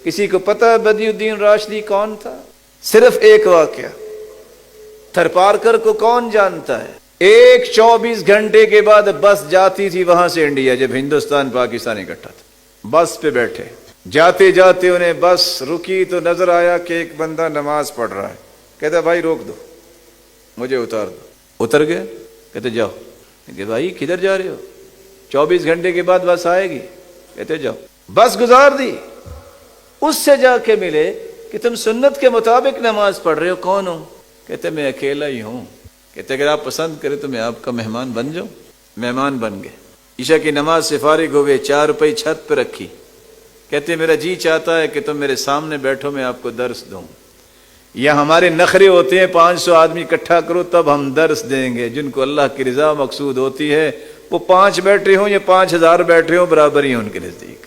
کسی کو پتہ بدی الدین راشدی کون تھا؟ صرف ایک واقعہ، تھرپارکر کو کون جانتا ہے؟ ایک 24 گھنٹے کے بعد بس جاتی تھی وہاں سے انڈیا، جب ہندوستان پاکستان اکٹھا تھا، بس پہ بیٹھے جاتے جاتے انہیں بس رکی تو نظر آیا کہ ایک بندہ نماز پڑھ رہا ہے، کہتا بھائی روک دو مجھے اتار دو، اتر گئے، کہتے جاؤ، کہ بھائی کدھر جا رہے ہو؟ 24 گھنٹے کے بعد بس آئے گی، کہتے جاؤ، بس گزار دی، اس سے جا کے ملے کہ تم سنت کے مطابق نماز پڑھ رہے ہو، کون ہو؟ کہتے میں اکیلا ہی ہوں، کہتے اگر آپ پسند کریں تو میں آپ کا مہمان بن جاؤں، مہمان بن گئے، عشاء کی نماز سے فارغ ہوئے، 4 روپے چھت پہ رکھی، کہتے میرا جی چاہتا ہے کہ تم میرے سامنے بیٹھو میں آپ کو درس دوں، یا ہمارے نخرے ہوتے ہیں 500 آدمی اکٹھا کرو تب ہم درس دیں گے، جن کو اللہ کی رضا مقصود ہوتی ہے وہ 5 بیٹھے ہوں یا 5000 بیٹھے ہوں برابر ہی ہیں ان کے نزدیک،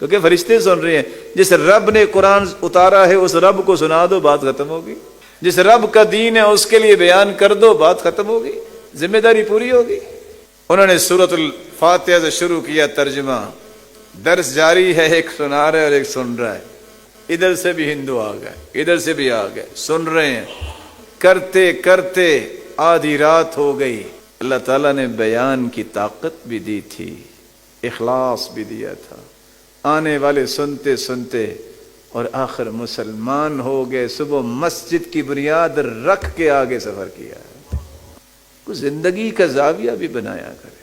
کیونکہ فرشتے سن رہے ہیں، جس رب نے قرآن اتارا ہے اس رب کو سنا دو، بات ختم ہوگی، جس رب کا دین ہے اس کے لیے بیان کر دو، بات ختم ہوگی، ذمہ داری پوری ہوگی۔ انہوں نے سورۃ الفاتحہ سے شروع کیا ترجمہ، درس جاری ہے، ایک سنا رہا ہے اور ایک سن رہا ہے، ادھر سے بھی ہندو آ گئے، ادھر سے بھی آ گئے، سن رہے ہیں، کرتے کرتے آدھی رات ہو گئی۔ اللہ تعالیٰ نے بیان کی طاقت بھی دی تھی، اخلاص بھی دیا تھا، آنے والے سنتے سنتے اور آخر مسلمان ہو گئے۔ صبح مسجد کی بنیاد رکھ کے آگے سفر کیا، کوئی زندگی کا زاویہ بھی بنایا کرے۔